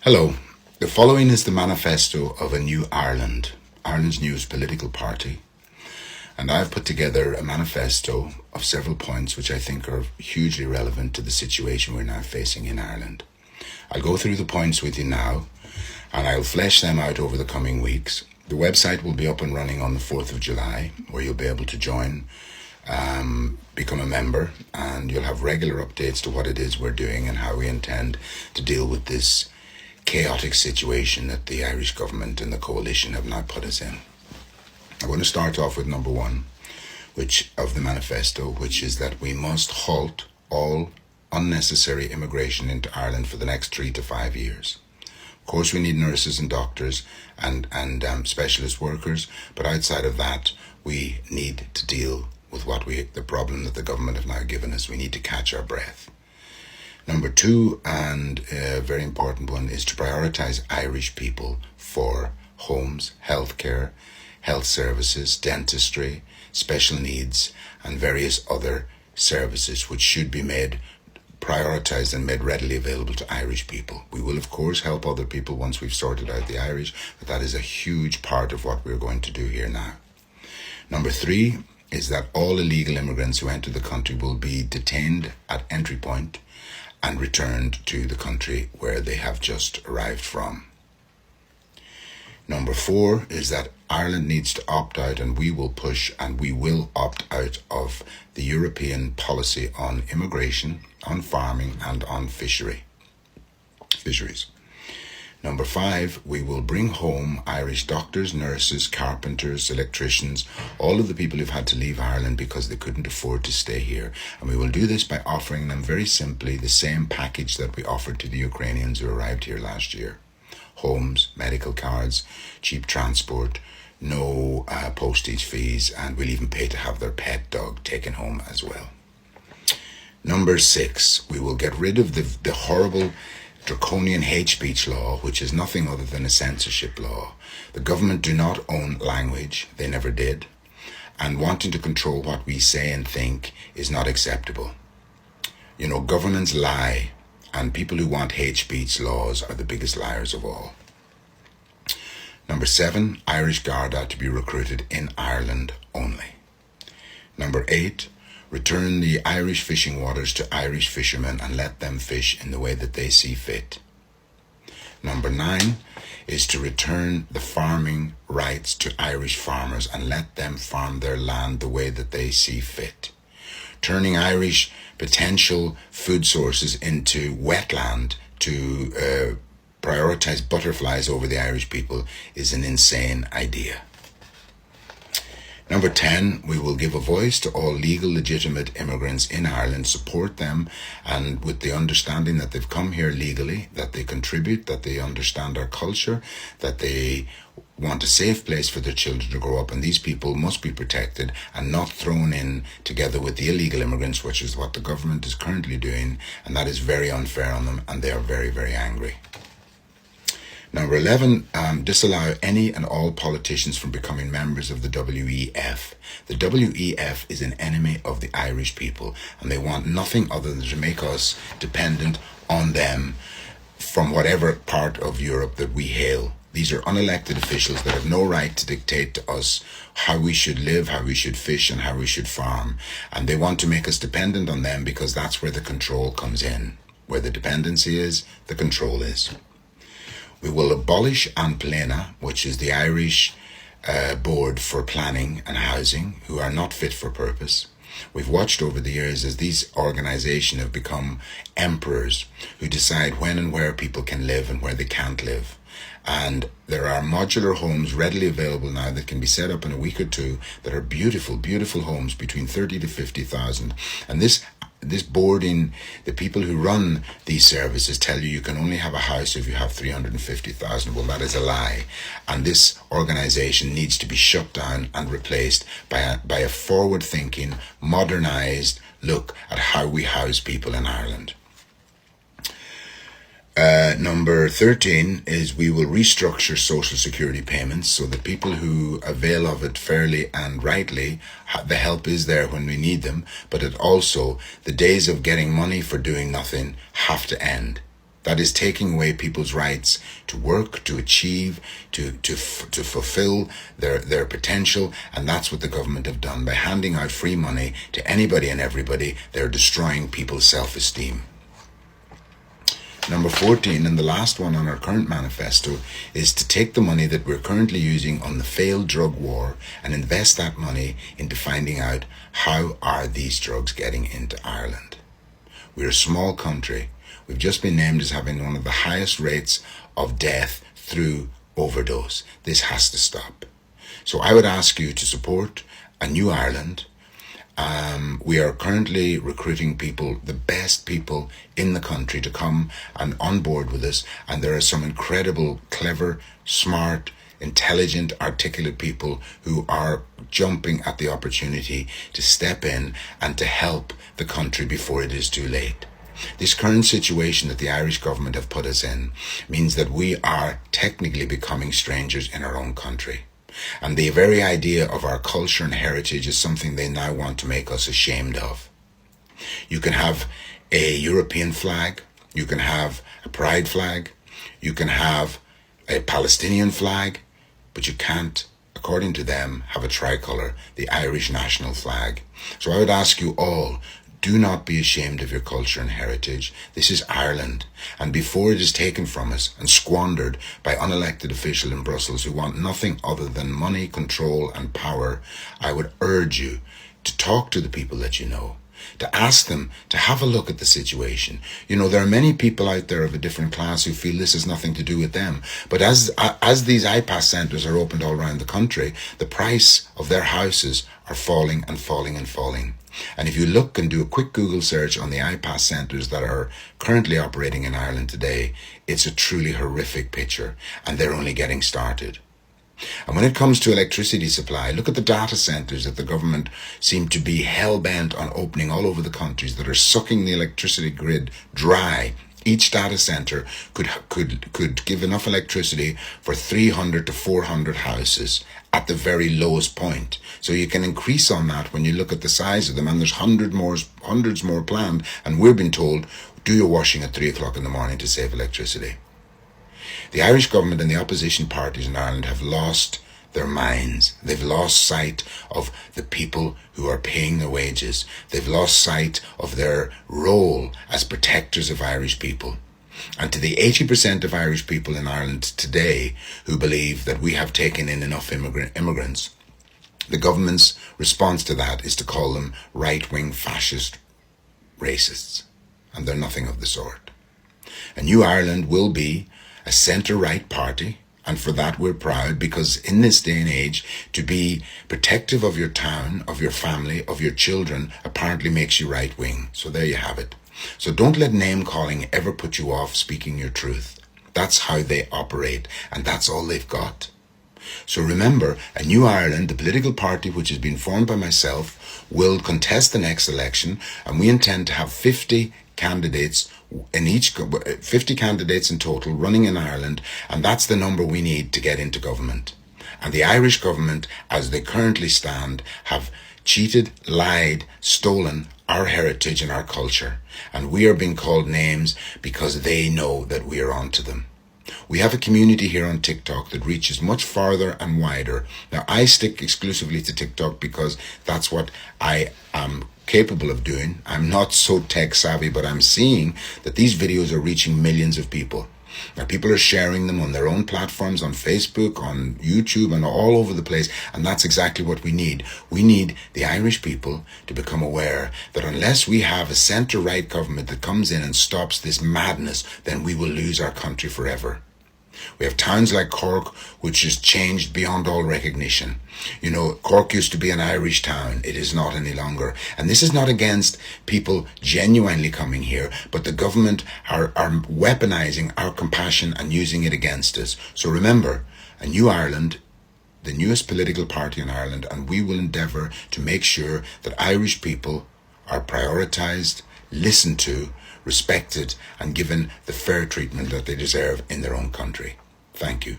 Hello. The following is the manifesto of a new Ireland, Ireland's newest political party. And I've put together a manifesto of several points which I think are hugely relevant to the situation we're now facing in Ireland. I'll go through the points with you now, and I'll flesh them out over the coming weeks. The website will be up and running on the 4th of July, where you'll be able to join, become a member, and you'll have regular updates to what it is we're doing and how we intend to deal with this chaotic situation that the Irish government and the coalition have now put us in. I want to start off with number one, which of the manifesto, which is that we must halt all unnecessary immigration into Ireland for the next 3 to 5 years. Of course, we need nurses and doctors and specialist workers, but outside of that, we need to deal with the problem that the government have now given us. We need to catch our breath. Number two, and a very important one, is to prioritise Irish people for homes, healthcare, health services, dentistry, special needs, and various other services which should be made prioritised and made readily available to Irish people. We will, of course, help other people once we've sorted out the Irish, but that is a huge part of what we're going to do here now. Number three is that all illegal immigrants who enter the country will be detained at entry point and returned to the country where they have just arrived from. Number four is that Ireland needs to opt out, and we will push and we will opt out of the European policy on immigration, on farming and on fisheries. Number five, we will bring home Irish doctors, nurses, carpenters, electricians, all of the people who've had to leave Ireland because they couldn't afford to stay here. And we will do this by offering them very simply the same package that we offered to the Ukrainians who arrived here last year. Homes, medical cards, cheap transport, no postage fees, and we'll even pay to have their pet dog taken home as well. Number six, we will get rid of the horrible draconian hate speech law, which is nothing other than a censorship law. The government do not own language, they never did, and wanting to control what we say and think is not acceptable. You know, governments lie, and people who want hate speech laws are the biggest liars of all. Number seven, Irish Garda to be recruited in Ireland only. Number eight, return the Irish fishing waters to Irish fishermen and let them fish in the way that they see fit. Number nine is to return the farming rights to Irish farmers and let them farm their land the way that they see fit. Turning Irish potential food sources into wetland to prioritise butterflies over the Irish people is an insane idea. Number 10, we will give a voice to all legal, legitimate immigrants in Ireland, support them, and with the understanding that they've come here legally, that they contribute, that they understand our culture, that they want a safe place for their children to grow up, and these people must be protected and not thrown in together with the illegal immigrants, which is what the government is currently doing, and that is very unfair on them, and they are very, very angry. Number 11, disallow any and all politicians from becoming members of the WEF. The WEF is an enemy of the Irish people, and they want nothing other than to make us dependent on them from whatever part of Europe that we hail. These are unelected officials that have no right to dictate to us how we should live, how we should fish, and how we should farm. And they want to make us dependent on them because that's where the control comes in. Where the dependency is, the control is. We will abolish An Plena, which is the Irish board for planning and housing, who are not fit for purpose. We've watched over the years as these organisations have become emperors who decide when and where people can live and where they can't live. And there are modular homes readily available now that can be set up in a week or two that are beautiful, beautiful homes between 30 to 50,000. And this boarding, the people who run these services tell you can only have a house if you have 350,000. Well, that is a lie. And this organisation needs to be shut down and replaced by a forward-thinking, modernised look at how we house people in Ireland. Number 13 is we will restructure social security payments so that people who avail of it fairly and rightly, the help is there when we need them, but it also, the days of getting money for doing nothing have to end. That is taking away people's rights to work, to achieve, to fulfill their potential. And that's what the government have done. By handing out free money to anybody and everybody, they're destroying people's self-esteem. Number 14, and the last one on our current manifesto, is to take the money that we're currently using on the failed drug war and invest that money into finding out how are these drugs getting into Ireland. We're a small country. We've just been named as having one of the highest rates of death through overdose. This has to stop. So I would ask you to support a new Ireland. We are currently recruiting people, the best people in the country, to come and on board with us. And there are some incredible, clever, smart, intelligent, articulate people who are jumping at the opportunity to step in and to help the country before it is too late. This current situation that the Irish government have put us in means that we are technically becoming strangers in our own country. And the very idea of our culture and heritage is something they now want to make us ashamed of. You can have a European flag, you can have a pride flag, you can have a Palestinian flag, but you can't, according to them, have a tricolour, the Irish national flag. So I would ask you all, do not be ashamed of your culture and heritage. This is Ireland. And before it is taken from us and squandered by unelected officials in Brussels who want nothing other than money, control and power, I would urge you to talk to the people that you know, to ask them to have a look at the situation. You know, there are many people out there of a different class who feel this has nothing to do with them. But as these IPAS centres are opened all around the country, the price of their houses are falling and falling and falling. And if you look and do a quick Google search on the IPAS centres that are currently operating in Ireland today, it's a truly horrific picture, and they're only getting started. And when it comes to electricity supply, look at the data centres that the government seem to be hell-bent on opening all over the countries that are sucking the electricity grid dry. Each data centre could give enough electricity for 300 to 400 houses at the very lowest point. So you can increase on that when you look at the size of them, and there's hundreds more planned, and we've been told, do your washing at 3 o'clock in the morning to save electricity. The Irish government and the opposition parties in Ireland have lost their minds. They've lost sight of the people who are paying their wages. They've lost sight of their role as protectors of Irish people. And to the 80% of Irish people in Ireland today who believe that we have taken in enough immigrants, the government's response to that is to call them right-wing fascist racists. And they're nothing of the sort. A new Ireland will be a centre-right party, and for that we're proud, because in this day and age, to be protective of your town, of your family, of your children, apparently makes you right-wing. So there you have it. So don't let name-calling ever put you off speaking your truth. That's how they operate, and that's all they've got. So remember, a new Ireland, the political party which has been formed by myself, will contest the next election, and we intend to have 50 candidates in total running in Ireland, and that's the number we need to get into government. And the Irish government, as they currently stand, have cheated, lied, stolen our heritage and our culture, and we are being called names because they know that we are onto them. We have a community here on TikTok that reaches much farther and wider. Now, I stick exclusively to TikTok because that's what I am capable of doing. I'm not so tech savvy, but I'm seeing that these videos are reaching millions of people. Now, people are sharing them on their own platforms, on Facebook, on YouTube, and all over the place. And that's exactly what we need. We need the Irish people to become aware that unless we have a centre-right government that comes in and stops this madness, then we will lose our country forever. We have towns like Cork, which has changed beyond all recognition. You know, Cork used to be an Irish town. It is not any longer. And this is not against people genuinely coming here, but the government are weaponizing our compassion and using it against us. So remember, a new Ireland, the newest political party in Ireland, and we will endeavour to make sure that Irish people are prioritised, listened to, respected, and given the fair treatment that they deserve in their own country. Thank you.